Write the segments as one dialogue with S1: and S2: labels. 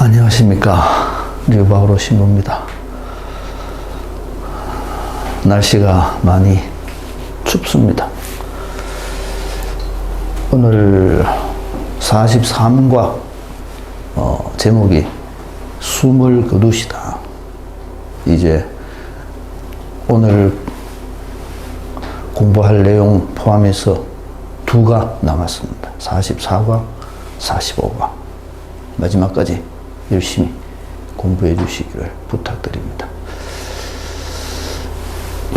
S1: 안녕하십니까. 류바오로 신부입니다. 날씨가 많이 춥습니다. 오늘 43과 제목이 숨을 거두시다. 이제 오늘 공부할 내용 포함해서 2가 남았습니다. 44과 45과 마지막까지 열심히 공부해 주시기를 부탁드립니다.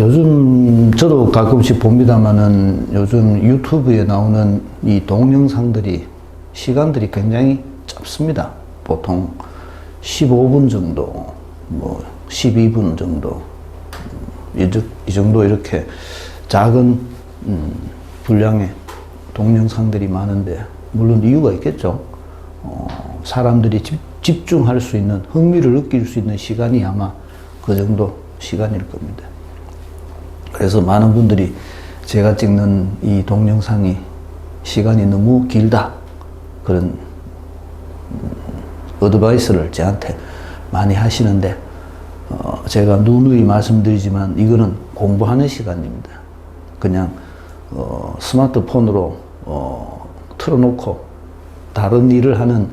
S1: 요즘 저도 가끔씩 봅니다만은 요즘 유튜브에 나오는 이 동영상들이 시간들이 굉장히 짧습니다. 보통 15분 정도, 12분 정도, 이 정도 이렇게 작은 분량의 동영상들이 많은데, 물론 이유가 있겠죠. 사람들이 집중할 수 있는, 흥미를 느낄 수 있는 시간이 아마 그 정도 시간일 겁니다. 그래서 많은 분들이 제가 찍는 이 동영상이 시간이 너무 길다, 그런 어드바이스를 저한테 많이 하시는데, 제가 누누이 말씀드리지만 이거는 공부하는 시간입니다. 그냥 스마트폰으로 틀어놓고 다른 일을 하는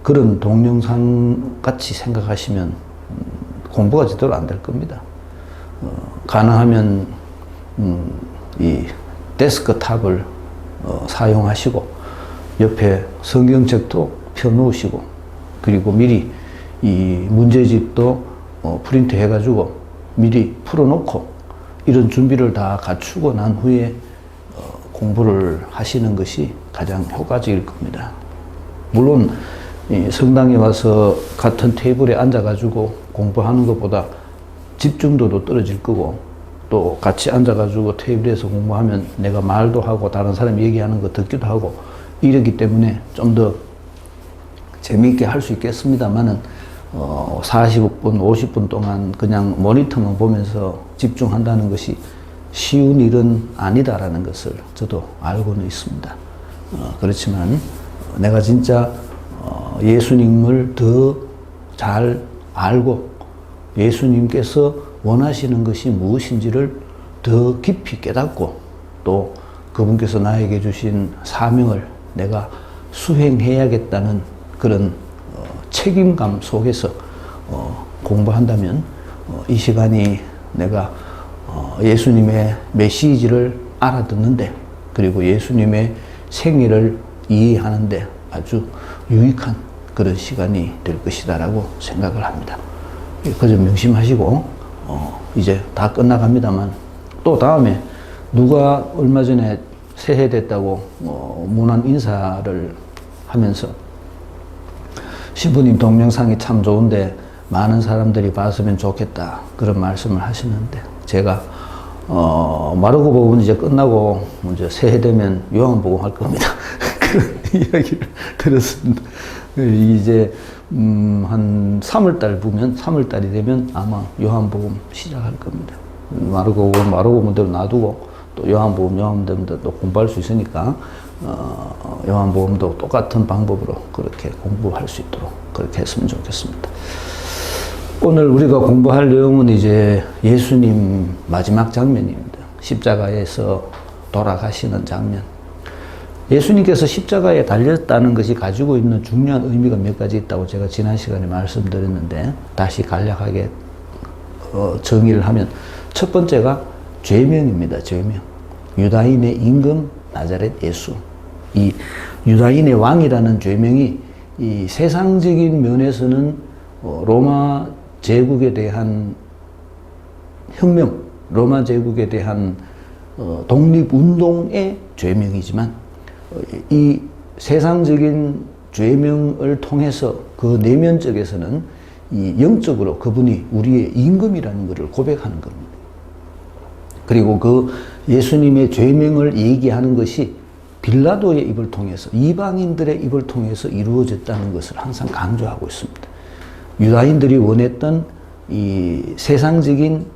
S1: 그런 동영상 같이 생각하시면 공부가 제대로 안 될 겁니다. 가능하면 이 데스크탑을 사용하시고 옆에 성경책도 펴놓으시고, 그리고 미리 이 문제집도 프린트 해가지고 미리 풀어놓고 이런 준비를 다 갖추고 난 후에 공부를 하시는 것이 가장 효과적일 겁니다. 물론 성당에 와서 같은 테이블에 앉아가지고 공부하는 것보다 집중도도 떨어질 거고, 또 같이 앉아가지고 테이블에서 공부하면 내가 말도 하고 다른 사람이 얘기하는 거 듣기도 하고 이러기 때문에 좀 더 재미있게 할 수 있겠습니다만은 40분, 50분 동안 그냥 모니터만 보면서 집중한다는 것이 쉬운 일은 아니다라는 것을 저도 알고는 있습니다. 그렇지만 내가 진짜 예수님을 더 잘 알고 예수님께서 원하시는 것이 무엇인지를 더 깊이 깨닫고, 또 그분께서 나에게 주신 사명을 내가 수행해야겠다는 그런 책임감 속에서 공부한다면 이 시간이 내가 예수님의 메시지를 알아듣는데, 그리고 예수님의 생애를 이해하는데 아주 유익한 그런 시간이 될 것이다라고 생각을 합니다. 그 점 명심하시고, 이제 다 끝나갑니다만 또 다음에 누가 얼마 전에 새해 됐다고 문안 인사를 하면서 신부님 동영상이 참 좋은데 많은 사람들이 봤으면 좋겠다, 그런 말씀을 하시는데, 제가 마르고 복음은 이제 끝나고 이제 새해 되면 요한복음 할 겁니다. 그런 이야기를 들었습니다. 이제 한 3월달 보면, 3월달이 되면 아마 요한복음 시작할 겁니다. 마르고 복음대로 놔두고 또 요한복음대로 또 공부할 수 있으니까 요한복음도 똑같은 방법으로 그렇게 공부할 수 있도록 그렇게 했으면 좋겠습니다. 오늘 우리가 공부할 내용은 이제 예수님 마지막 장면입니다. 십자가에서 돌아가시는 장면. 예수님께서 십자가에 달렸다는 것이 가지고 있는 중요한 의미가 몇 가지 있다고 제가 지난 시간에 말씀드렸는데, 다시 간략하게 정의를 하면, 첫 번째가 죄명입니다. 죄명. 유다인의 임금 나자렛 예수. 이 유다인의 왕이라는 죄명이 이 세상적인 면에서는 로마 제국에 대한 혁명, 로마 제국에 대한 독립운동의 죄명이지만, 이 세상적인 죄명을 통해서 그 내면적에서는 이 영적으로 그분이 우리의 임금이라는 것을 고백하는 겁니다. 그리고 그 예수님의 죄명을 얘기하는 것이 빌라도의 입을 통해서, 이방인들의 입을 통해서 이루어졌다는 것을 항상 강조하고 있습니다. 유다인들이 원했던 이 세상적인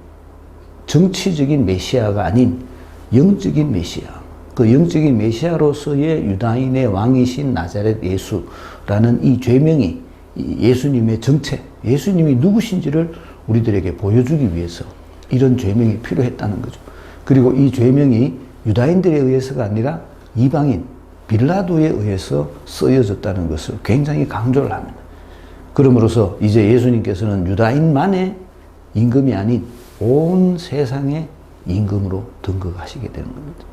S1: 정치적인 메시아가 아닌 영적인 메시아, 그 영적인 메시아로서의 유다인의 왕이신 나자렛 예수라는 이 죄명이 이 예수님의 정체, 예수님이 누구신지를 우리들에게 보여주기 위해서 이런 죄명이 필요했다는 거죠. 그리고 이 죄명이 유다인들에 의해서가 아니라 이방인 빌라도에 의해서 쓰여졌다는 것을 굉장히 강조를 합니다. 그러므로서 이제 예수님께서는 유다인만의 임금이 아닌 온 세상의 임금으로 등극하시게 되는 겁니다.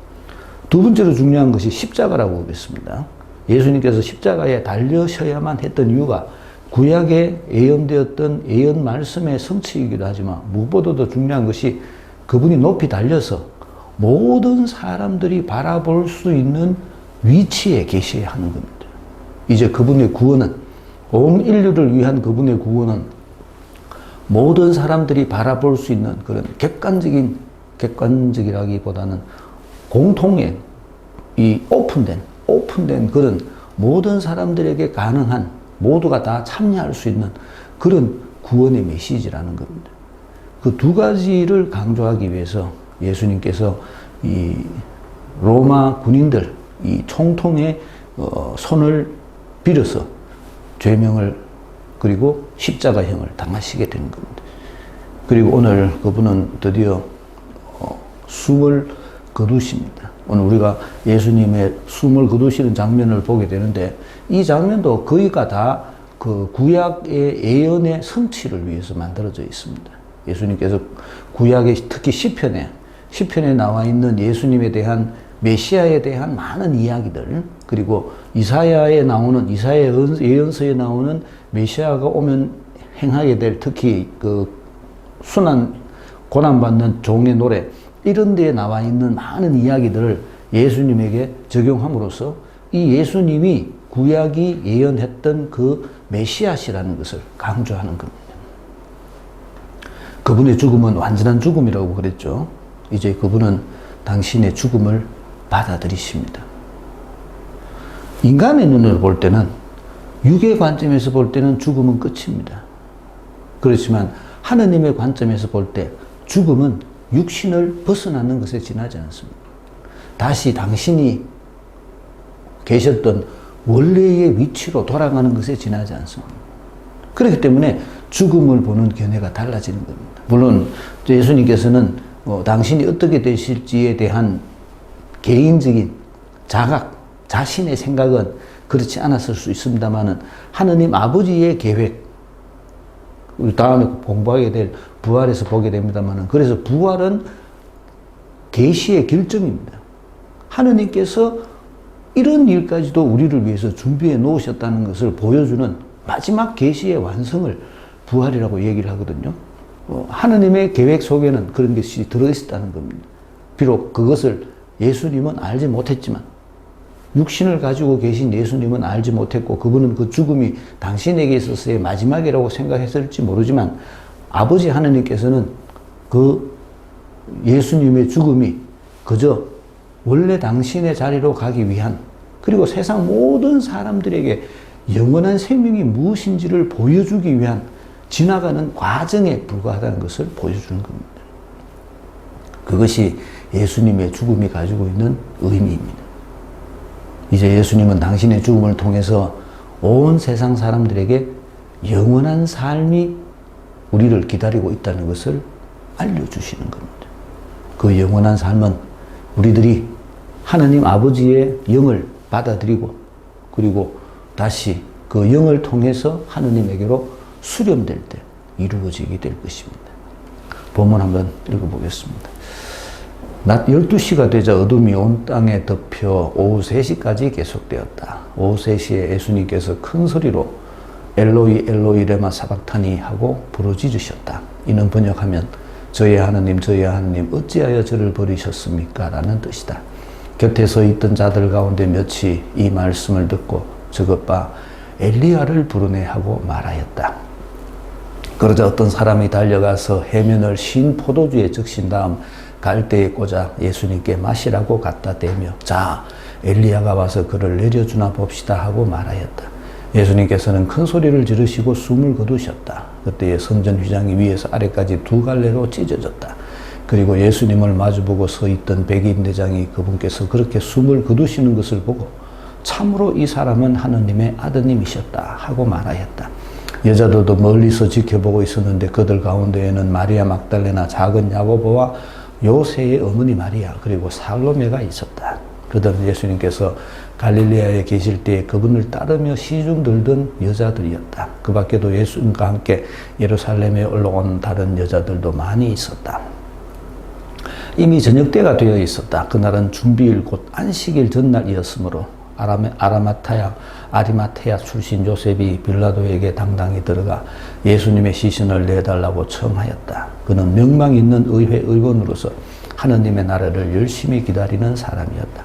S1: 두 번째로 중요한 것이 십자가라고 보겠습니다. 예수님께서 십자가에 달려셔야만 했던 이유가 구약에 예언되었던 예언 말씀의 성취이기도 하지만 무엇보다도 중요한 것이 그분이 높이 달려서 모든 사람들이 바라볼 수 있는 위치에 계셔야 하는 겁니다. 이제 그분의 구원은, 온 인류를 위한 그분의 구원은 모든 사람들이 바라볼 수 있는 그런 객관적이라기보다는 공통의 이 오픈된 그런 모든 사람들에게 가능한, 모두가 다 참여할 수 있는 그런 구원의 메시지라는 겁니다. 그 두 가지를 강조하기 위해서 예수님께서 이 로마 군인들, 이 총통의 손을 빌어서 죄명을 그리고 십자가형을 당하시게 되는 겁니다. 그리고 오늘 그분은 드디어 숨을 거두십니다. 오늘 우리가 예수님의 숨을 거두시는 장면을 보게 되는데 이 장면도 거의가 다 그 구약의 예언의 성취를 위해서 만들어져 있습니다. 예수님께서 구약의 특히 시편에 나와 있는 예수님에 대한 메시아에 대한 많은 이야기들, 그리고 이사야의 예언서에 나오는 메시아가 오면 행하게 될 특히 그 순환 고난받는 종의 노래, 이런 데에 나와 있는 많은 이야기들을 예수님에게 적용함으로써 이 예수님이 구약이 예언했던 그 메시아시라는 것을 강조하는 겁니다. 그분의 죽음은 완전한 죽음이라고 그랬죠. 이제 그분은 당신의 죽음을 받아들이십니다. 인간의 눈으로 볼 때는, 육의 관점에서 볼 때는 죽음은 끝입니다. 그렇지만 하느님의 관점에서 볼 때 죽음은 육신을 벗어나는 것에 지나지 않습니다. 다시 당신이 계셨던 원래의 위치로 돌아가는 것에 지나지 않습니다. 그렇기 때문에 죽음을 보는 견해가 달라지는 겁니다. 물론 예수님께서는 당신이 어떻게 되실지에 대한 개인적인 자각, 자신의 생각은 그렇지 않았을 수 있습니다만은 하느님 아버지의 계획, 우리 다음에 공부하게 될 부활에서 보게 됩니다만은, 그래서 부활은 계시의 결정입니다. 하느님께서 이런 일까지도 우리를 위해서 준비해 놓으셨다는 것을 보여주는 마지막 계시의 완성을 부활이라고 얘기를 하거든요. 하느님의 계획 속에는 그런 것이 들어있었다는 겁니다. 비록 그것을 예수님은 알지 못했지만, 육신을 가지고 계신 예수님은 알지 못했고, 그분은 그 죽음이 당신에게 있어서의 마지막이라고 생각했을지 모르지만, 아버지 하느님께서는 그 예수님의 죽음이 그저 원래 당신의 자리로 가기 위한, 그리고 세상 모든 사람들에게 영원한 생명이 무엇인지를 보여주기 위한 지나가는 과정에 불과하다는 것을 보여주는 겁니다. 그것이 예수님의 죽음이 가지고 있는 의미입니다. 이제 예수님은 당신의 죽음을 통해서 온 세상 사람들에게 영원한 삶이 우리를 기다리고 있다는 것을 알려주시는 겁니다. 그 영원한 삶은 우리들이 하나님 아버지의 영을 받아들이고, 그리고 다시 그 영을 통해서 하느님에게로 수렴될 때 이루어지게 될 것입니다. 본문 한번 읽어보겠습니다. 낮 12시가 되자 어둠이 온 땅에 덮여 오후 3시까지 계속되었다. 오후 3시에 예수님께서 큰 소리로 엘로이 엘로이 레마 사박타니 하고 부르짖으셨다. 이는 번역하면 저의 하느님 저의 하느님 어찌하여 저를 버리셨습니까? 라는 뜻이다. 곁에 서 있던 자들 가운데 몇이 이 말씀을 듣고 저것 봐 엘리야를 부르네 하고 말하였다. 그러자 어떤 사람이 달려가서 해면을 신 포도주에 적신 다음 갈대에 꽂아 예수님께 마시라고 갖다 대며 자 엘리야가 와서 그를 내려주나 봅시다 하고 말하였다. 예수님께서는 큰 소리를 지르시고 숨을 거두셨다. 그때에 성전 휘장이 위에서 아래까지 2갈래로 찢어졌다. 그리고 예수님을 마주보고 서 있던 백인 대장이 그분께서 그렇게 숨을 거두시는 것을 보고 참으로 이 사람은 하느님의 아드님이셨다 하고 말하였다. 여자들도 멀리서 지켜보고 있었는데 그들 가운데에는 마리아 막달레나 작은 야고보와 요새의 어머니 마리아 그리고 살로메가 있었다. 그들은 예수님께서 갈릴리아에 계실 때 그분을 따르며 시중 들던 여자들이었다. 그 밖에도 예수님과 함께 예루살렘에 올라온 다른 여자들도 많이 있었다. 이미 저녁때가 되어 있었다. 그날은 준비일 곧 안식일 전날이었으므로 아리마테아 출신 요셉이 빌라도에게 당당히 들어가 예수님의 시신을 내달라고 청하였다. 그는 명망 있는 의회 의원으로서 하느님의 나라를 열심히 기다리는 사람이었다.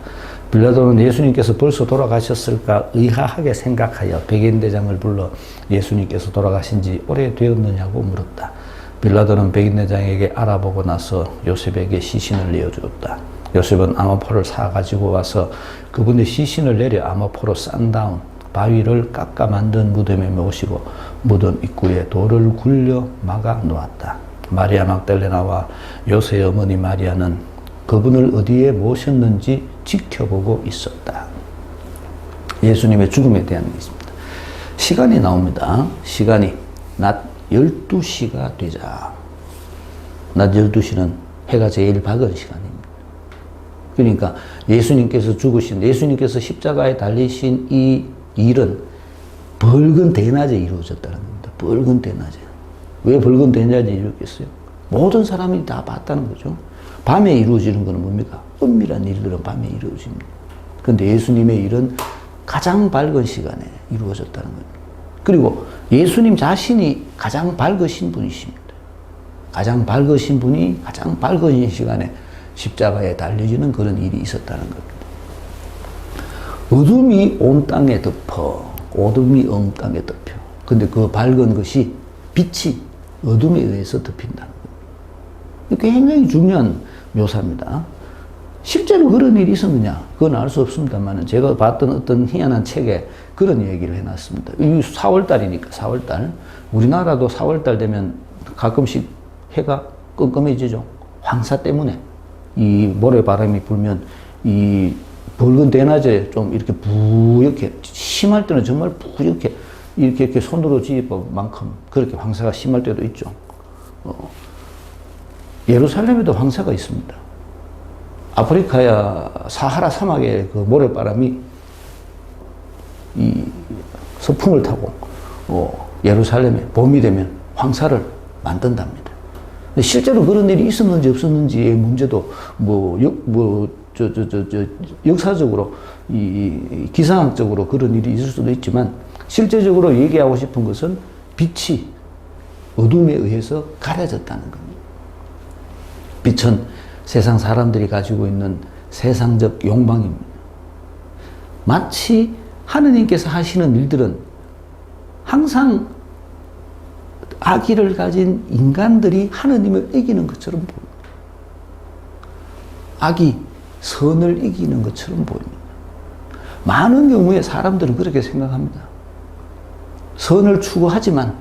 S1: 빌라도는 예수님께서 벌써 돌아가셨을까 의아하게 생각하여 백인대장을 불러 예수님께서 돌아가신 지 오래되었느냐고 물었다. 빌라도는 백인대장에게 알아보고 나서 요셉에게 시신을 내어주었다. 요셉은 아마포를 사가지고 와서 그분의 시신을 내려 아마포로 싼 다음 바위를 깎아 만든 무덤에 모시고 무덤 입구에 돌을 굴려 막아 놓았다. 마리아 막달레나와 요새의 어머니 마리아는 그분을 어디에 모셨는지 지켜보고 있었다. 예수님의 죽음에 대한 얘기입니다. 시간이 나옵니다. 시간이 낮 12시가 되자. 낮 12시는 해가 제일 밝은 시간입니다. 그러니까 예수님께서 죽으신, 예수님께서 십자가에 달리신 이 일은 밝은 대낮에 이루어졌다는 겁니다. 밝은 대낮에. 왜 밝은 대낮에 이루어졌겠어요? 모든 사람이 다 봤다는 거죠. 밤에 이루어지는 것은 뭡니까? 은밀한 일들은 밤에 이루어집니다. 그런데 예수님의 일은 가장 밝은 시간에 이루어졌다는 겁니다. 그리고 예수님 자신이 가장 밝으신 분이십니다. 가장 밝으신 분이 가장 밝은 시간에 십자가에 달려지는 그런 일이 있었다는 겁니다. 어둠이 온 땅에 덮어, 어둠이 온 땅에 덮여. 근데 그 밝은 것이 빛이 어둠에 의해서 덮인다는 겁니다. 굉장히 중요한 묘사입니다. 실제로 그런 일이 있었느냐? 그건 알 수 없습니다만 제가 봤던 어떤 희한한 책에 그런 얘기를 해놨습니다. 4월달이니까 4월달. 우리나라도 4월달 되면 가끔씩 해가 끔끔해지죠. 황사 때문에. 이 모래바람이 불면 이 붉은 대낮에 좀 이렇게 부옇게, 심할 때는 정말 부옇게 이렇게 손으로 집을 만큼 그렇게 황사가 심할 때도 있죠. 예루살렘에도 황사가 있습니다. 아프리카야 사하라 사막의 그 모래바람이 이 서풍을 타고 예루살렘에 봄이 되면 황사를 만든답니다. 근데 실제로 그런 일이 있었는지 없었는지의 문제도 역사적으로 이 기상학적으로 그런 일이 있을 수도 있지만 실제적으로 얘기하고 싶은 것은 빛이 어둠에 의해서 가려졌다는 겁니다. 빛은 세상 사람들이 가지고 있는 세상적 욕망입니다. 마치 하느님께서 하시는 일들은 항상 악의를 가진 인간들이 하느님을 이기는 것처럼 보입니다. 악이 선을 이기는 것처럼 보입니다. 많은 경우에 사람들은 그렇게 생각합니다. 선을 추구하지만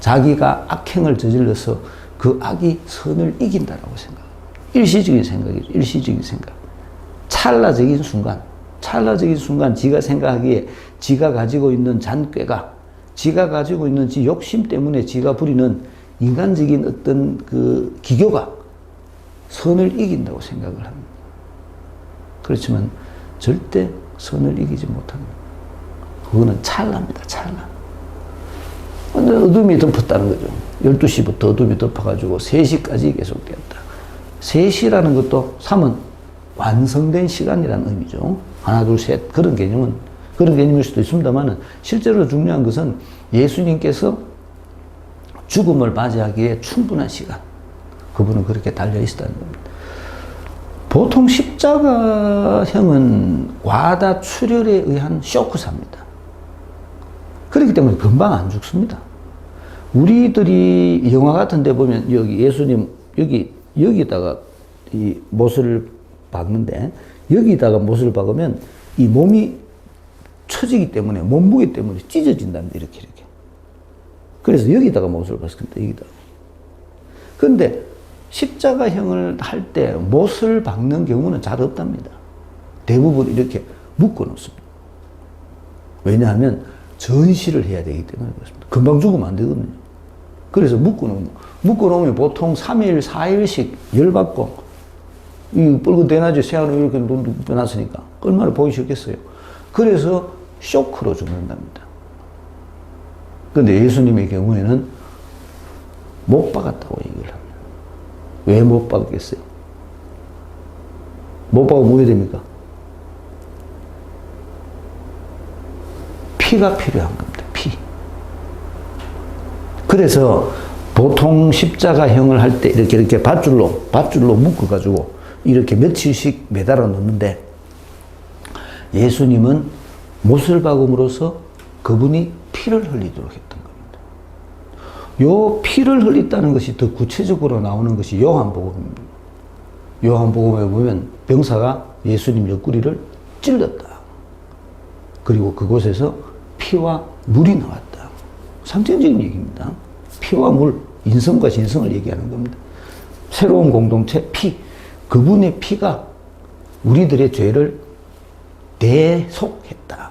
S1: 자기가 악행을 저질러서 그 악이 선을 이긴다라고 생각합니다. 일시적인 생각이죠. 일시적인 생각. 찰나적인 순간 지가 생각하기에 지가 가지고 있는 잔꾀가, 지가 가지고 있는 지 욕심 때문에 지가 부리는 인간적인 어떤 그 기교가 선을 이긴다고 생각을 합니다. 그렇지만 절대 선을 이기지 못합니다. 그거는 찰나입니다. 찰나. 어둠이 덮었다는 거죠. 12시부터 어둠이 덮어가지고 3시까지 계속되었다. 3시라는 것도 3은 완성된 시간이라는 의미죠. 하나, 둘, 셋. 그런 개념일 수도 있습니다만 실제로 중요한 것은 예수님께서 죽음을 맞이하기에 충분한 시간. 그분은 그렇게 달려 있었다는 겁니다. 보통 십자가형은 과다 출혈에 의한 쇼크사입니다. 그렇기 때문에 금방 안 죽습니다. 우리들이 영화 같은 데 보면 여기 예수님 여기다가 이 못을 박는데 여기다가 못을 박으면 이 몸이 처지기 때문에 몸무게 때문에 찢어진답니다. 이렇게. 그래서 여기다가 못을 박습니다. 여기다가. 그런데 십자가형을 할 때 못을 박는 경우는 잘 없답니다. 대부분 이렇게 묶어 놓습니다. 왜냐하면 전시를 해야 되기 때문에 그렇습니다. 금방 죽으면 안 되거든요. 그래서 묶어놓으면 보통 3일, 4일씩 열받고, 이 붉은 대낮에 새하늘 이렇게 눈 떠났으니까 얼마나 보기 싫겠어요. 그래서 쇼크로 죽는답니다. 그런데 예수님의 경우에는 못 박았다고 얘기를 합니다. 왜 못 박았겠어요? 못 박으면 뭐 해야 됩니까? 피가 필요한 겁니다. 피. 그래서 보통 십자가형을 할 때 이렇게 밧줄로 묶어가지고 이렇게 며칠씩 매달아 놓는데 예수님은 못을 박음으로써 그분이 피를 흘리도록 했던 겁니다. 요 피를 흘렸다는 것이 더 구체적으로 나오는 것이 요한복음입니다. 요한복음에 보면 병사가 예수님 옆구리를 찔렀다. 그리고 그곳에서 피와 물이 나왔다. 상징적인 얘기입니다. 피와 물, 인성과 진성을 얘기하는 겁니다. 새로운 공동체, 피. 그분의 피가 우리들의 죄를 대속했다.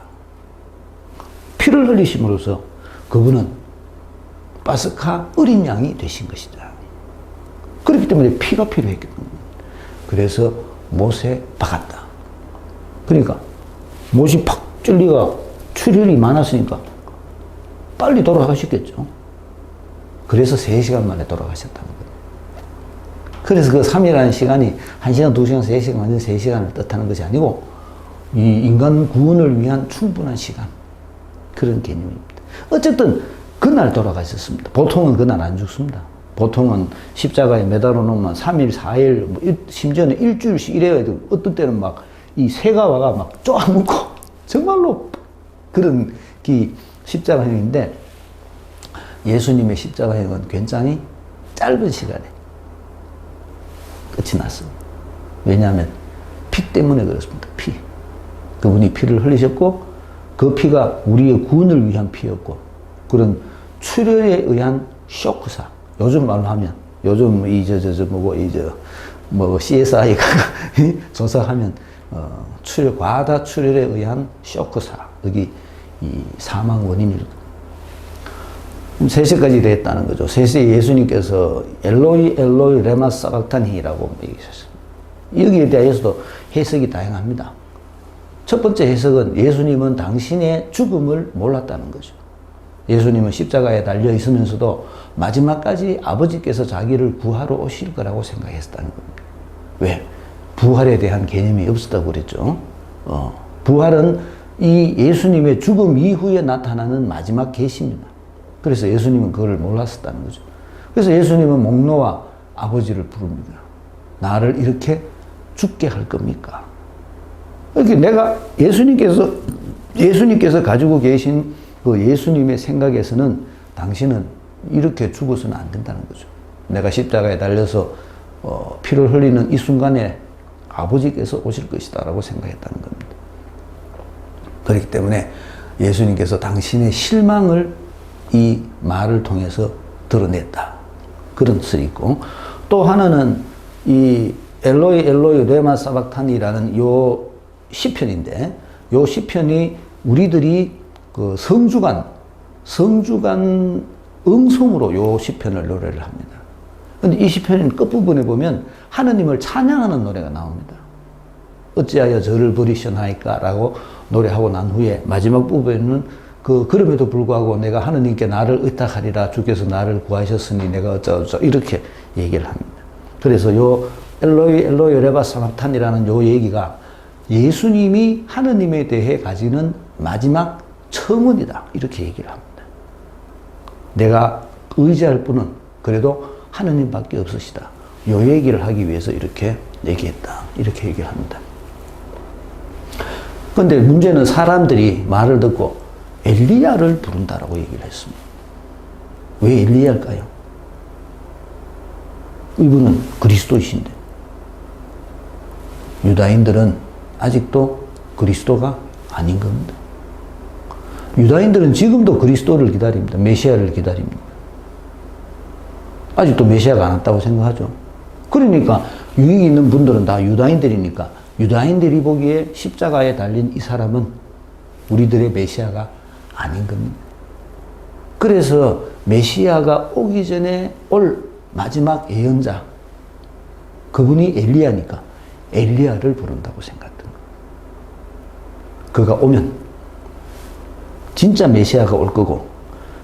S1: 피를 흘리심으로써 그분은 파스카 어린 양이 되신 것이다. 그렇기 때문에 피가 필요했기 때문에. 그래서 못에 박았다. 그러니까 못이 팍 찔리가 출혈이 많았으니까 빨리 돌아가셨겠죠. 그래서 3시간 만에 돌아가셨다는 거예요. 그래서 그 3일이라는 시간이 1시간, 2시간, 3시간, 완전 3시간을 뜻하는 것이 아니고 이 인간 구원을 위한 충분한 시간. 그런 개념입니다. 어쨌든 그날 돌아가셨습니다. 보통은 그날 안 죽습니다. 보통은 십자가에 매달아 놓으면 3일, 4일, 뭐 심지어는 일주일씩 이래야 되고 어떤 때는 막 이 새가 와가 막 쪼아먹고 정말로 그런 십자가형인데 예수님의 십자가형은 굉장히 짧은 시간에 끝이 났습니다. 왜냐하면 피 때문에 그렇습니다. 피. 그분이 피를 흘리셨고 그 피가 우리의 구원을 위한 피였고 그런 출혈에 의한 쇼크사. 요즘 말로 하면 요즘 CSI가 조사하면 과다 출혈에 의한 쇼크사. 여기 이 사망 원인이 3세까지 됐다는 거죠. 3세 예수님께서 엘로이 레마 사박타니라고 얘기하셨어요. 여기에 대해서도 해석이 다양합니다. 첫 번째 해석은 예수님은 당신의 죽음을 몰랐다는 거죠. 예수님은 십자가에 달려 있으면서도 마지막까지 아버지께서 자기를 구하러 오실 거라고 생각했다는 겁니다. 왜? 부활에 대한 개념이 없었다고 그랬죠. 부활은 이 예수님의 죽음 이후에 나타나는 마지막 계시입니다. 그래서 예수님은 그걸 몰랐었다는 거죠. 그래서 예수님은 목노아 아버지를 부릅니다. 나를 이렇게 죽게 할 겁니까? 이렇게 내가 예수님께서 가지고 계신 그 예수님의 생각에서는 당신은 이렇게 죽어서는 안 된다는 거죠. 내가 십자가에 달려서 피를 흘리는 이 순간에 아버지께서 오실 것이다 라고 생각했다는 겁니다. 그렇기 때문에 예수님께서 당신의 실망을 이 말을 통해서 드러냈다. 그런 뜻이 있고 또 하나는 이 엘로이 레마 사박타니라는 요 시편인데 요 시편이 우리들이 그 성주간 응송으로 요 시편을 노래를 합니다. 근데 이 시편 끝부분에 보면 하느님을 찬양하는 노래가 나옵니다. 어찌하여 저를 버리셨나이까 라고 노래하고 난 후에 마지막 부분에는 그럼에도 불구하고 내가 하느님께 나를 의탁하리라 주께서 나를 구하셨으니 내가 어쩌고저쩌고 이렇게 얘기를 합니다. 그래서 요 엘로이 레바 사박탄이라는 요 얘기가 예수님이 하느님에 대해 가지는 마지막 청원이다 이렇게 얘기를 합니다. 내가 의지할 분은 그래도 하느님밖에 없으시다. 요 얘기를 하기 위해서 이렇게 얘기했다. 이렇게 얘기를 합니다. 그런데 문제는 사람들이 말을 듣고 엘리야를 부른다라고 얘기를 했습니다. 왜 엘리야일까요? 이분은 그리스도이신데 유다인들은 아직도 그리스도가 아닌 겁니다. 유다인들은 지금도 그리스도를 기다립니다. 메시아를 기다립니다. 아직도 메시아가 안 왔다고 생각하죠. 그러니까 유익 있는 분들은 다 유다인들이니까 유다인들이 보기에 십자가에 달린 이 사람은 우리들의 메시아가 아닌 겁니다. 그래서 메시아가 오기 전에 올 마지막 예언자, 그분이 엘리야니까 엘리야를 부른다고 생각했던 거예요. 그가 오면 진짜 메시아가 올 거고,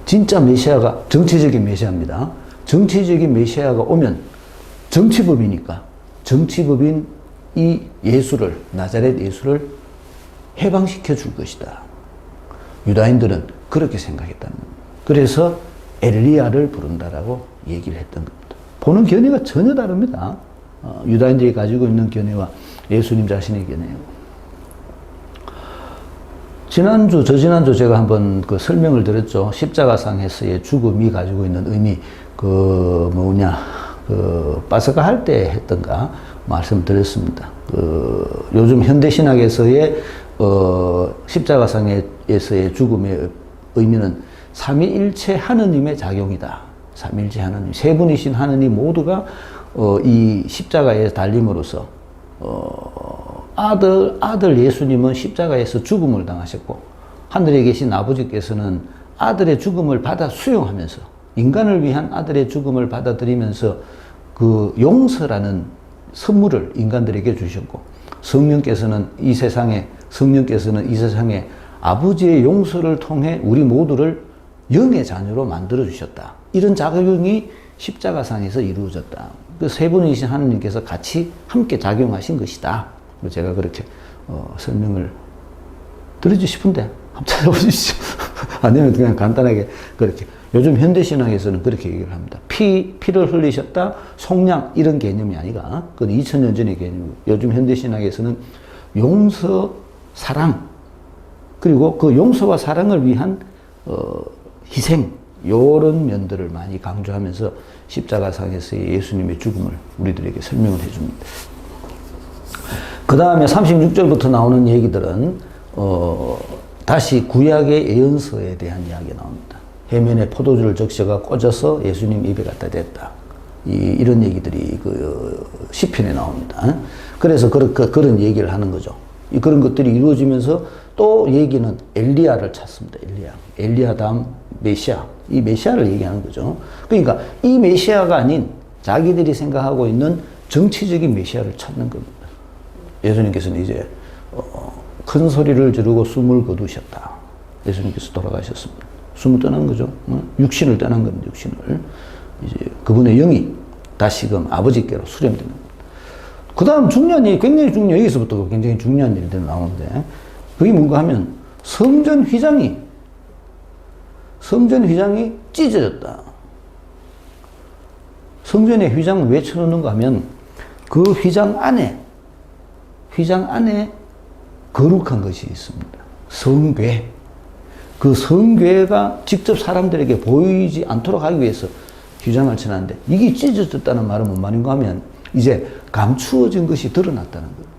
S1: 진짜 메시아가 정치적인 메시아입니다. 정치적인 메시아가 오면 정치법이니까 정치법인 이 예수를, 나자렛 예수를 해방시켜 줄 것이다. 유다인들은 그렇게 생각했다는 겁니다. 그래서 엘리야를 부른다라고 얘기를 했던 겁니다. 보는 견해가 전혀 다릅니다. 유다인들이 가지고 있는 견해와 예수님 자신의 견해. 저지난주 제가 한번 그 설명을 드렸죠. 십자가상에서의 죽음이 가지고 있는 의미, 파스카 할 때 했던가 말씀드렸습니다. 요즘 현대신학에서의, 십자가상에서의 죽음의 의미는 삼위일체 하느님의 작용이다. 삼위일체 하느님. 세 분이신 하느님 모두가, 이 십자가에 달림으로써, 아들 예수님은 십자가에서 죽음을 당하셨고, 하늘에 계신 아버지께서는 아들의 죽음을 받아 수용하면서, 인간을 위한 아들의 죽음을 받아들이면서 그 용서라는 선물을 인간들에게 주셨고, 성령께서는 이 세상에 아버지의 용서를 통해 우리 모두를 영의 자녀로 만들어 주셨다. 이런 작용이 십자가상에서 이루어졌다. 그 세 분이신 하느님께서 같이 함께 작용하신 것이다. 제가 그렇게 설명을 드리고 싶은데 한번 찾아보시죠. 아니면 그냥 간단하게 그렇게. 요즘 현대신학에서는 그렇게 얘기를 합니다. 피를 흘리셨다, 속량, 이런 개념이 아니라, 그건 2000년 전의 개념이고, 요즘 현대신학에서는 용서, 사랑, 그리고 그 용서와 사랑을 위한, 희생, 요런 면들을 많이 강조하면서 십자가상에서의 예수님의 죽음을 우리들에게 설명을 해줍니다. 그 다음에 36절부터 나오는 얘기들은, 다시 구약의 예언서에 대한 이야기가 나옵니다. 해면에 포도주를 적셔가 꽂아서 예수님 입에 갖다 댔다. 이런 얘기들이 시편에 나옵니다. 그래서 그런 얘기를 하는 거죠. 그런 것들이 이루어지면서 또 얘기는 엘리야를 찾습니다. 엘리야 다음 메시아. 이 메시아를 얘기하는 거죠. 그러니까 이 메시아가 아닌 자기들이 생각하고 있는 정치적인 메시아를 찾는 겁니다. 예수님께서는 이제 큰 소리를 지르고 숨을 거두셨다. 예수님께서 돌아가셨습니다. 숨을 떠난 거죠. 육신을 떠난 겁니다. 육신을. 이제 그분의 영이 다시금 아버지께로 수렴되는 겁니다. 그 다음 중요한 일이, 굉장히 중요해요. 여기서부터 굉장히 중요한 일들이 나오는데, 그게 뭔가 하면 성전 휘장이 찢어졌다. 성전의 휘장을 왜 쳐놓는가 하면 그 휘장 안에 거룩한 것이 있습니다. 성궤. 그 성궤가 직접 사람들에게 보이지 않도록 하기 위해서 휘장을 쳐놨는데, 이게 찢어졌다는 말은 뭔 말인가 하면 이제 감추어진 것이 드러났다는 거예요.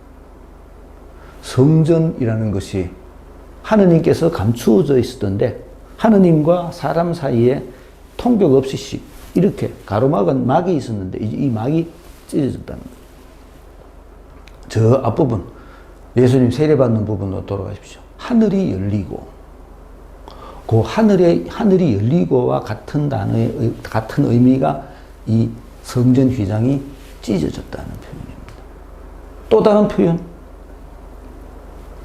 S1: 성전이라는 것이 하느님께서 감추어져 있었던데, 하느님과 사람 사이에 통벽 없이 이렇게 가로막은 막이 있었는데, 이 막이 찢어졌다는 거예요. 저 앞부분, 예수님 세례받는 부분으로 돌아가십시오. 하늘이 열리고, 그 하늘이 열리고와 같은 의미가 이 성전 휘장이 찢어졌다는 표현입니다. 또 다른 표현,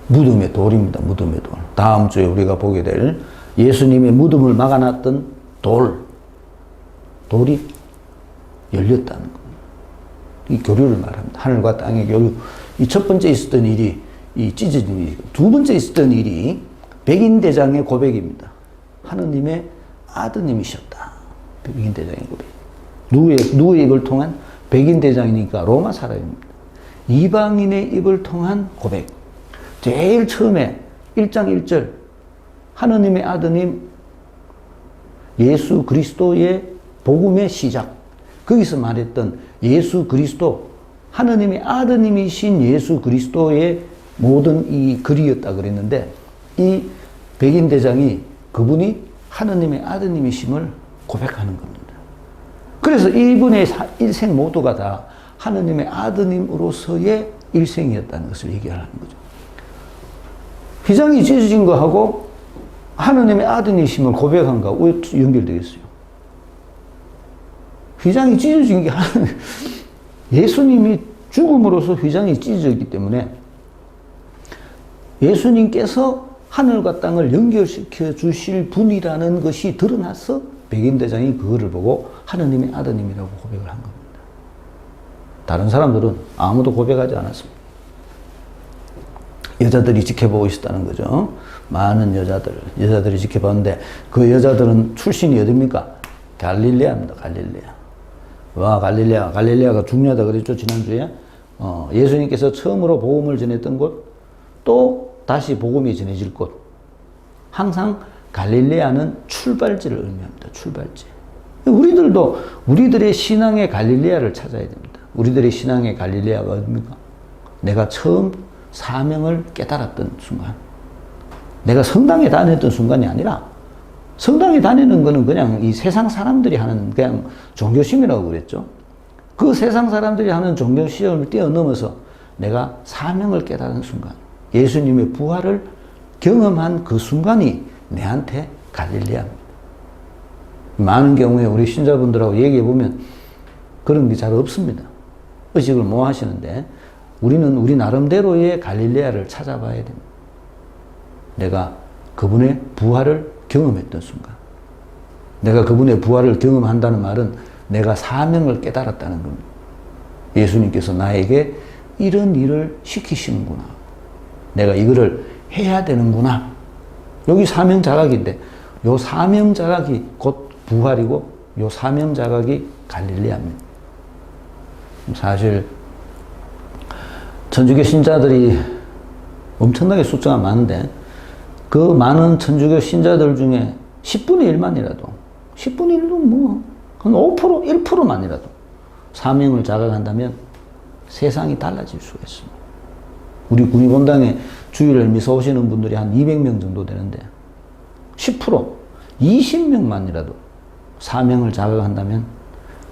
S1: 무덤의 돌입니다. 무덤의 돌. 다음 주에 우리가 보게 될 예수님의 무덤을 막아놨던 돌이 열렸다는 겁니다. 이 교류를 말합니다. 하늘과 땅의 교류. 이 첫 번째 있었던 일이 이 찢어진 일이고, 두 번째 있었던 일이 백인대장의 고백입니다. 하느님의 아드님이셨다. 백인대장의 고백. 누구의 입을 통한? 백인대장이니까 로마 사람입니다. 이방인의 입을 통한 고백. 제일 처음에 1장 1절 하느님의 아드님 예수 그리스도의 복음의 시작. 거기서 말했던 예수 그리스도, 하느님의 아드님이신 예수 그리스도의 모든 이 글이었다 그랬는데, 이 백인대장이 그분이 하느님의 아드님이심을 고백하는 겁니다. 그래서 이분의 일생 모두가 다 하느님의 아드님으로서의 일생이었다는 것을 얘기하는 거죠. 휘장이 찢어진 거하고 하느님의 아들이심을 고백한 거하고 왜 연결되겠어요? 휘장이 찢어진 게 예수님이 죽음으로써 휘장이 찢어졌기 때문에 예수님께서 하늘과 땅을 연결시켜 주실 분이라는 것이 드러나서 백인대장이 그거를 보고 하느님의 아드님이라고 고백을 한 겁니다. 다른 사람들은 아무도 고백하지 않았습니다. 여자들이 지켜보고 있었다는 거죠. 많은 여자들이 지켜봤는데 그 여자들은 출신이 어딥니까? 갈릴레아입니다. 갈릴레아. 와, 갈릴레아가 중요하다 그랬죠, 지난주에. 예수님께서 처음으로 복음을 전했던 곳, 또 다시 복음이 전해질 곳. 항상 갈릴레아는 출발지를 의미합니다. 출발지. 우리들도 우리들의 신앙의 갈릴레아를 찾아야 됩니다. 우리들의 신앙의 갈릴레아가 어딥니까? 내가 처음 사명을 깨달았던 순간. 내가 성당에 다녔던 순간이 아니라 성당에 다니는 거는 그냥 이 세상 사람들이 하는 그냥 종교심이라고 그랬죠. 그 세상 사람들이 하는 종교시험을 뛰어넘어서 내가 사명을 깨달은 순간, 예수님의 부활을 경험한 그 순간이 내한테 갈릴레아입니다. 많은 경우에 우리 신자분들하고 얘기해 보면 그런 게 잘 없습니다. 의식을 못 하시는데 우리는 우리 나름대로의 갈릴레아를 찾아봐야 됩니다. 내가 그분의 부활을 경험했던 순간. 내가 그분의 부활을 경험한다는 말은 내가 사명을 깨달았다는 겁니다. 예수님께서 나에게 이런 일을 시키시는구나. 내가 이거를 해야 되는구나. 여기 사명 자각인데 요 사명 자각이 곧 부활이고 요 사명 자각이 갈릴레아입니다. 사실 천주교 신자들이 엄청나게 숫자가 많은데 그 많은 천주교 신자들 중에 10분의 1만이라도 10분의 1도 뭐 한 5%, 1%만이라도 사명을 자각한다면 세상이 달라질 수가 있습니다. 우리 군의본당에 주일을 미사 오시는 분들이 한 200명 정도 되는데 10%, 20명만이라도 사명을 자각한다면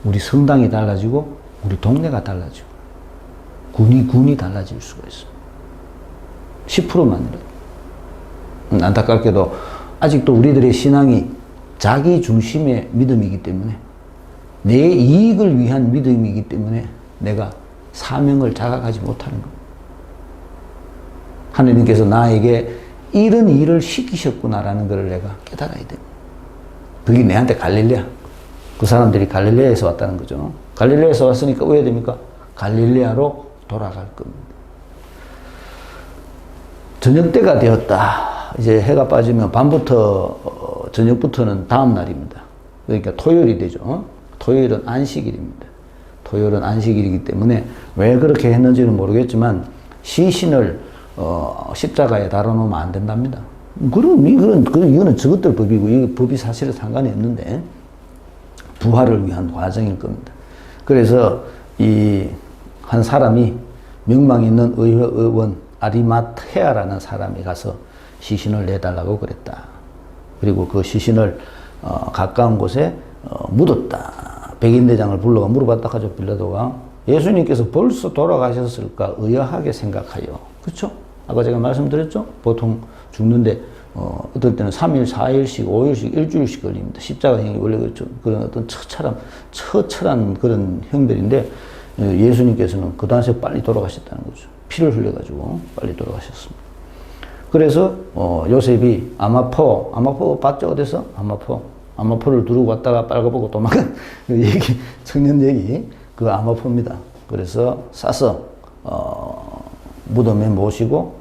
S1: 우리 성당이 달라지고 우리 동네가 달라지고 군이 달라질 수가 있습니다. 10%만이라도. 안타깝게도 아직도 우리들의 신앙이 자기 중심의 믿음이기 때문에 내 이익을 위한 믿음이기 때문에 내가 사명을 자각하지 못하는 겁니다. 하느님께서 나에게 이런 일을 시키셨구나라는 것을 내가 깨달아야 됩니다. 그게 내한테 갈릴레아. 그 사람들이 갈릴레아에서 왔다는 거죠. 갈릴레아에서 왔으니까 왜 됩니까? 갈릴레아로 돌아갈 겁니다. 저녁 때가 되었다. 이제 해가 빠지면 밤부터 저녁부터는 다음 날입니다. 그러니까 토요일이 되죠. 토요일은 안식일입니다. 토요일은 안식일이기 때문에 왜 그렇게 했는지는 모르겠지만 시신을 십자가에 달아놓으면 안 된답니다. 이거는 저것들 법이고 이 법이 사실은 상관이 없는데 부활을 위한 과정일 겁니다. 그래서 이 한 사람이 명망 있는 의원 아리마테아라는 사람이 가서 시신을 내달라고 그랬다. 그리고 그 시신을 가까운 곳에 묻었다. 백인대장을 불러가 물어봤다 하죠. 빌라도가 예수님께서 벌써 돌아가셨을까 의아하게 생각하여. 그렇죠? 아까 제가 말씀드렸죠? 보통 죽는데 어떨 때는 3일, 4일씩, 5일씩, 일주일씩 걸립니다. 십자가형이 원래 그런 어떤 처철한 그런 형들인데 예수님께서는 그 당시에 빨리 돌아가셨다는 거죠. 피를 흘려가지고 빨리 돌아가셨습니다. 그래서 요셉이 아마포 봤죠? 어디서? 아마포를 두르고 왔다가 빨가보고 도망간 그 얘기, 청년 얘기, 그 아마포입니다. 그래서 싸서 무덤에 모시고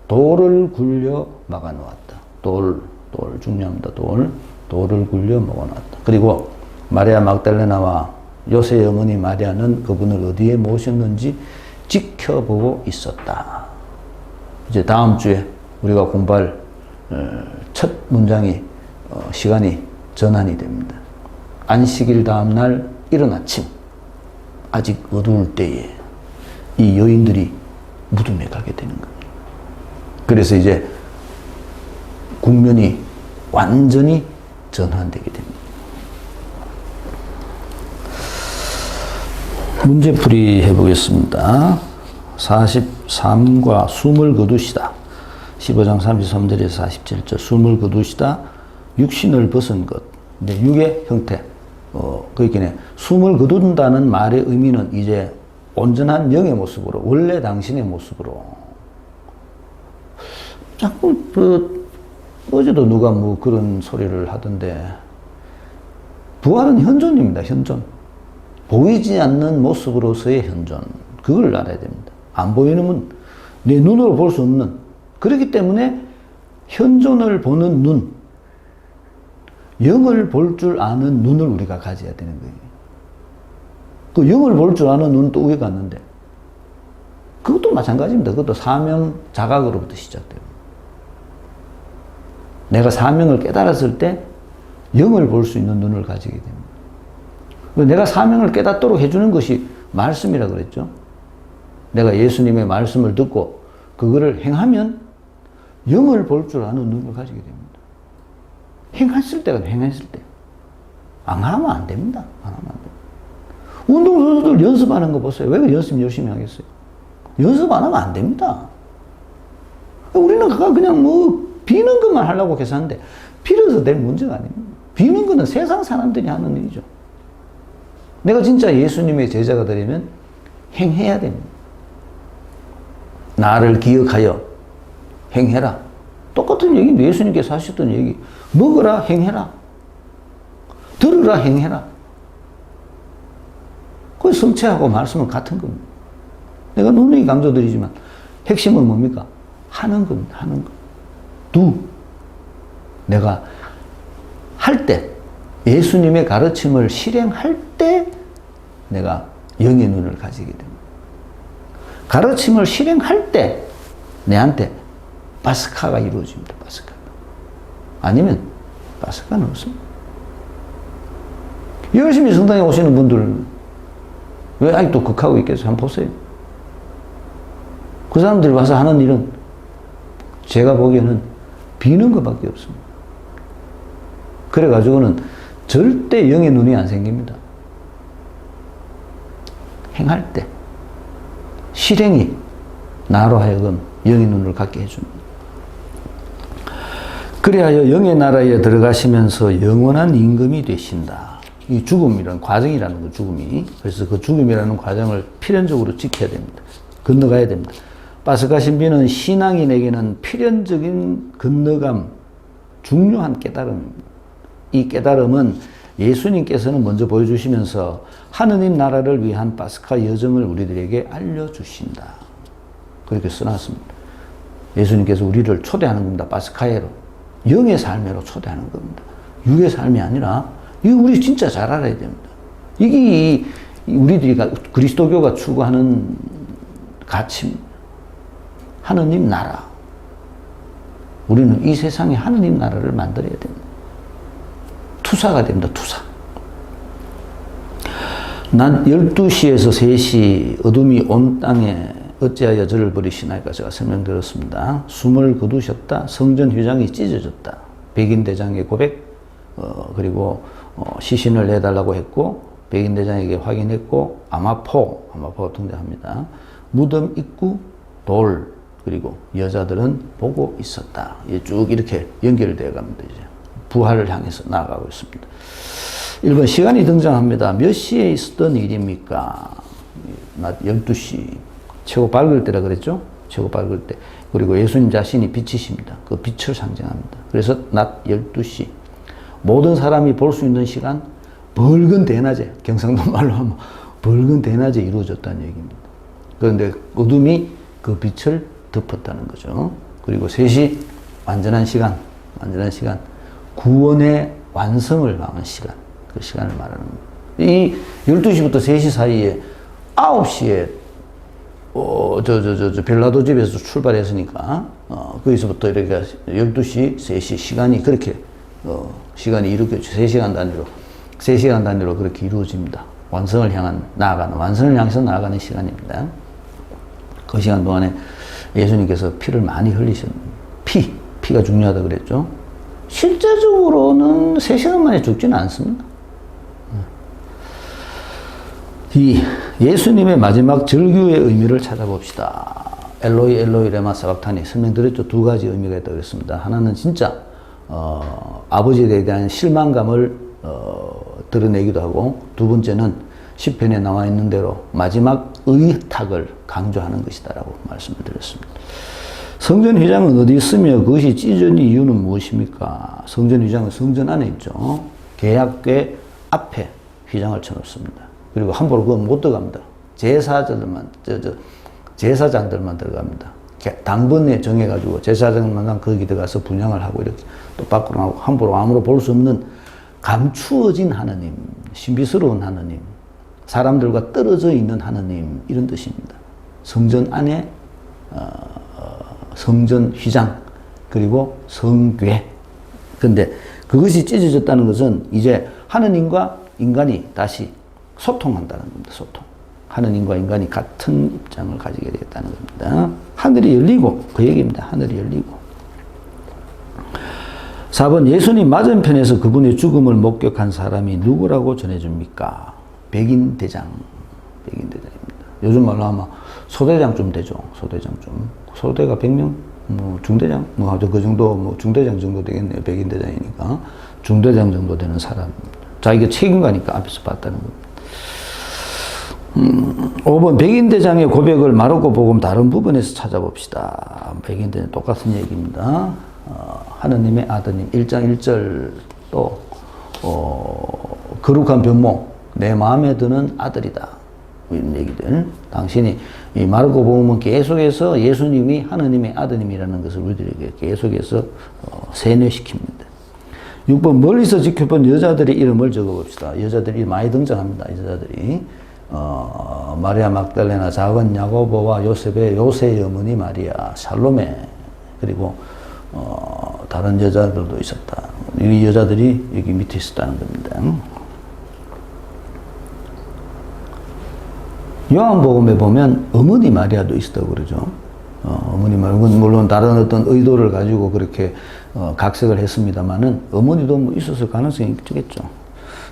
S1: 돌을 굴려 막아놓았다. 돌 중요합니다. 돌을 굴려 막아놓았다. 그리고 마리아 막달레나와 요셉의 어머니 마리아는 그분을 어디에 모셨는지 지켜보고 있었다. 이제 다음 주에 우리가 공부할 첫 문장이 시간이 전환이 됩니다. 안식일 다음 날 이른 아침, 아직 어두울 때에 이 여인들이 무덤에 가게 되는 겁니다. 그래서 이제 국면이 완전히 전환되게 됩니다. 문제풀이 해보겠습니다. 43과 숨을 거두시다. 15장 33절에서 47절. 숨을 거두시다 육신을 벗은 것. 근데 육의 형태. 그렇게 숨을 거둔다는 말의 의미는 이제 온전한 영의 모습으로, 원래 당신의 모습으로. 자꾸 어제도 누가 뭐 그런 소리를 하던데, 부활은 현존입니다. 현존. 보이지 않는 모습으로서의 현존. 그걸 알아야 됩니다. 안 보이는, 내 눈으로 볼 수 없는. 그렇기 때문에 현존을 보는 눈, 영을 볼 줄 아는 눈을 우리가 가져야 되는 거예요. 그 영을 볼 줄 아는 눈은 또 위에 갔는데, 그것도 마찬가지입니다. 그것도 사명 자각으로부터 시작돼요. 내가 사명을 깨달았을 때 영을 볼 수 있는 눈을 가지게 됩니다. 내가 사명을 깨닫도록 해주는 것이 말씀이라 그랬죠. 내가 예수님의 말씀을 듣고 그거를 행하면 영을 볼 줄 아는 눈을 가지게 됩니다. 행했을 때가 행했을 때. 안 하면 안 됩니다. 안 하면 안 됩니다. 운동선수들 연습하는 거 보세요. 왜 연습 열심히 하겠어요? 연습 안 하면 안 됩니다. 우리는 그냥 뭐 비는 것만 하려고 계산하는데 빌어서 될 문제가 아닙니다. 비는 거는 세상 사람들이 하는 일이죠. 내가 진짜 예수님의 제자가 되려면 행해야 됩니다. 나를 기억하여 행해라. 똑같은 얘기인데 예수님께서 하셨던 얘기. 먹으라 행해라. 들으라 행해라. 그 성체하고 말씀은 같은 겁니다. 내가 누누이 강조드리지만 핵심은 뭡니까? 하는 겁니다. 하는 것. 내가 할 때, 예수님의 가르침을 실행할 때 내가 영의 눈을 가지게 됩니다. 가르침을 실행할 때 내한테 파스카가 이루어집니다. 파스카. 아니면 파스카는 없습니다. 열심히 성당에 오시는 분들은 왜 아직도 극하고 있겠어요? 한번 보세요. 그 사람들이 와서 하는 일은 제가 보기에는 비는 것밖에 없습니다. 그래가지고는 절대 영의 눈이 안 생깁니다. 행할 때 실행이 나로 하여금 영의 눈을 갖게 해줍니다. 그리하여 영의 나라에 들어가시면서 영원한 임금이 되신다. 이 죽음이라는 과정이라는 거, 죽음이. 그래서 그 죽음이라는 과정을 필연적으로 지켜야 됩니다. 건너가야 됩니다. 파스카 신비는 신앙인에게는 필연적인 건너감, 중요한 깨달음입니다. 이 깨달음은 예수님께서는 먼저 보여주시면서 하느님 나라를 위한 파스카 여정을 우리들에게 알려주신다. 그렇게 써놨습니다. 예수님께서 우리를 초대하는 겁니다. 파스카예로. 영의 삶으로 초대하는 겁니다. 육의 삶이 아니라, 이거 우리 진짜 잘 알아야 됩니다. 이게 우리들이 그리스도교가 추구하는 가치입니다. 하느님 나라. 우리는 이 세상에 하느님 나라를 만들어야 됩니다. 투사가 됩니다. 투사. 난 12시에서 3시 어둠이 온 땅에 어찌하여 저를 버리시나이까 제가 설명드렸습니다. 숨을 거두셨다. 성전 휘장이 찢어졌다. 백인대장의 고백, 그리고 시신을 내달라고 했고 백인대장에게 확인했고 아마포가 등장합니다. 무덤 입구, 돌, 그리고 여자들은 보고 있었다. 쭉 이렇게 연결되어 갑니다. 이제 부활을 향해서 나아가고 있습니다. 1번 시간이 등장합니다. 몇 시에 있었던 일입니까? 낮 12시. 최고 밝을 때라 그랬죠? 최고 밝을 때. 그리고 예수님 자신이 빛이십니다. 그 빛을 상징합니다. 그래서 낮 12시. 모든 사람이 볼 수 있는 시간, 밝은 대낮에, 경상도 말로 하면 밝은 대낮에 이루어졌다는 얘기입니다. 그런데 어둠이 그 빛을 덮었다는 거죠. 그리고 3시, 완전한 시간, 구원의 완성을 향한 시간, 그 시간을 말하는 겁니다. 이 12시부터 3시 사이에 9시에 벨라도 집에서 출발했으니까, 거기서부터 이렇게 12시, 3시 시간이 그렇게, 시간이 이렇게 3시간 단위로 그렇게 이루어집니다. 완성을 향해서 나아가는 시간입니다. 그 시간 동안에 예수님께서 피를 많이 흘리셨는데, 피가 중요하다 그랬죠. 실제적으로는 3시간 만에 죽지는 않습니다. 이 예수님의 마지막 절규의 의미를 찾아봅시다. 엘로이 엘로이 레마 사박타니 설명드렸죠. 두 가지 의미가 있다고 했습니다. 하나는 진짜 아버지에 대한 실망감을 드러내기도 하고, 두 번째는 시편에 나와 있는 대로 마지막 의탁을 강조하는 것이다라고 말씀을 드렸습니다. 성전 휘장은 어디 있으며 그것이 찢어진 이유는 무엇입니까? 성전 휘장은 성전 안에 있죠. 계약궤 앞에 휘장을 쳐놓습니다. 그리고 함부로 그건 못 들어갑니다. 제사장들만 들어갑니다. 당번에 정해가지고 제사장만 거기 들어가서 분향을 하고 이렇게 또 밖으로 나오고, 함부로 아무로 볼 수 없는 감추어진 하느님, 신비스러운 하느님, 사람들과 떨어져 있는 하느님, 이런 뜻입니다. 성전 안에 성전 휘장, 그리고 성궤. 근데 그것이 찢어졌다는 것은 이제 하느님과 인간이 다시 소통한다는 겁니다. 소통. 하느님과 인간이 같은 입장을 가지게 되겠다는 겁니다. 하늘이 열리고, 그 얘기입니다. 하늘이 열리고. 4번, 예수님 맞은편에서 그분의 죽음을 목격한 사람이 누구라고 전해줍니까? 백인대장. 백인대장입니다. 요즘 말로 하면 소대장쯤 되죠. 소대장쯤. 소대가 100명? 뭐 중대장? 뭐 아주 그 정도, 뭐 중대장 정도 되겠네요. 백인대장이니까. 중대장 정도 되는 사람입니다. 자기가 책임가니까 앞에서 봤다는 겁니다. 5번, 백인대장의 고백을 마르코 복음 다른 부분에서 찾아봅시다. 백인대장 똑같은 얘기입니다. 하느님의 아드님 1장 1절 또 거룩한 변모, 내 마음에 드는 아들이다, 이런 얘기들. 당신이 이 마르코 복음은 계속해서 예수님이 하느님의 아드님이라는 것을 우리들에게 계속해서 세뇌시킵니다. 6번, 멀리서 지켜본 여자들의 이름을 적어봅시다. 여자들이 많이 등장합니다. 여자들이 마리아 막달레나, 작은 야고보와 요새의 어머니 마리아, 살로메, 그리고 다른 여자들도 있었다. 이 여자들이 여기 밑에 있었다는 겁니다. 요한복음에 보면 어머니 마리아도 있었다고 그러죠. 어머니 마리아, 물론 다른 어떤 의도를 가지고 그렇게 각색을 했습니다만은 어머니도 뭐 있었을 가능성이 있겠죠.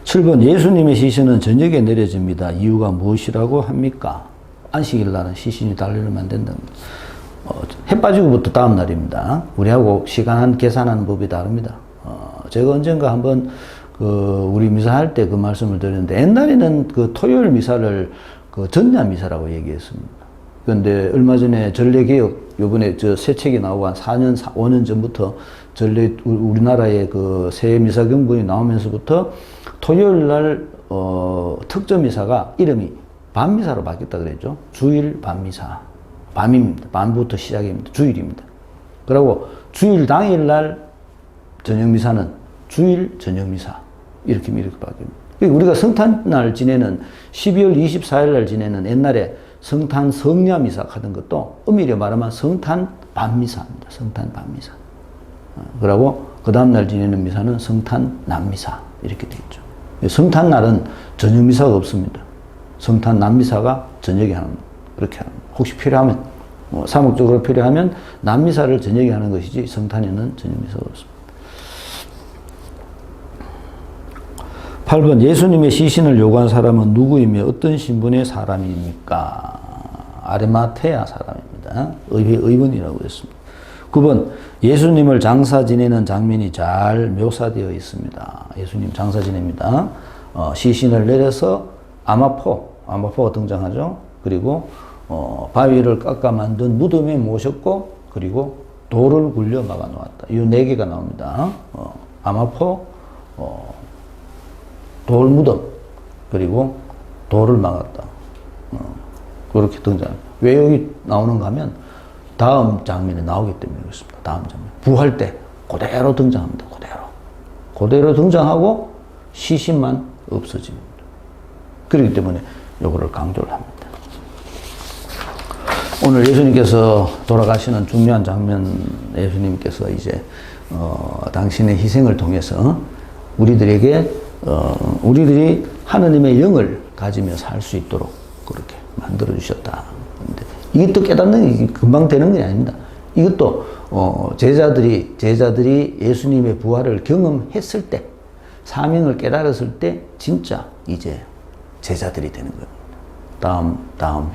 S1: 7번, 예수님의 시신은 저녁에 내려집니다. 이유가 무엇이라고 합니까? 안식일 날은 시신이 달리면 안 된답니다. 해 빠지고부터 다음 날입니다. 우리하고 시간 계산하는 법이 다릅니다. 제가 언젠가 한번 우리 미사 할 때 그 말씀을 드렸는데, 옛날에는 그 토요일 미사를 그 전야 미사라고 얘기했습니다. 그런데 얼마 전에 전례개혁, 요번에 새 책이 나오고 한 4년, 5년 전부터 우리나라의 그 새 미사 경본이 나오면서부터 토요일 날 특정 미사가 이름이 밤미사로 바뀌었다 그랬죠. 주일 밤미사. 밤입니다. 밤부터 시작입니다. 주일입니다. 그리고 주일 당일 날 저녁미사는 주일 저녁미사. 이렇게 바뀝니다. 우리가 성탄날 지내는 12월 24일 날 지내는 옛날에 성탄 성야미사 하던 것도 엄밀히 말하면 성탄 밤미사입니다. 성탄 밤미사. 그리고 그 다음날 지내는 미사는 성탄 낮미사. 이렇게 되겠죠. 성탄날은 저녁미사가 없습니다. 성탄 낮미사가 저녁에 하는, 그렇게 하는. 혹시 필요하면, 사목적으로 필요하면 낮미사를 저녁에 하는 것이지 성탄에는 저녁미사가 없습니다. 8번, 예수님의 시신을 요구한 사람은 누구이며 어떤 신분의 사람입니까? 아르마테아 사람입니다. 의원이라고 했습니다. 9번, 예수님을 장사 지내는 장면이 잘 묘사되어 있습니다. 예수님 장사 지냅니다. 시신을 내려서 아마포가 등장하죠. 그리고 바위를 깎아 만든 무덤에 모셨고, 그리고 돌을 굴려 막아 놓았다. 이 4개가 나옵니다. 아마포, 돌 무덤, 그리고 돌을 막았다. 그렇게 등장합니다. 왜 여기 나오는가 하면 다음 장면에 나오기 때문에 그렇습니다. 다음 장면. 부활 때 그대로 등장합니다. 그대로 등장하고 시신만 없어집니다. 그렇기 때문에 요거를 강조를 합니다. 오늘 예수님께서 돌아가시는 중요한 장면, 예수님께서 이제 당신의 희생을 통해서 우리들이 하느님의 영을 가지며 살 수 있도록 그렇게 만들어 주셨다. 근데 이것도 깨닫는 게 금방 되는 게 아닙니다. 이것도 제자들이 예수님의 부활을 경험했을 때, 사명을 깨달았을 때 진짜 이제 제자들이 되는 겁니다. 다음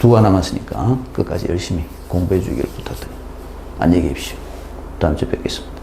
S1: 2가 남았으니까 끝까지 열심히 공부해 주기를 부탁드립니다. 안녕히 계십시오. 다음 주에 뵙겠습니다.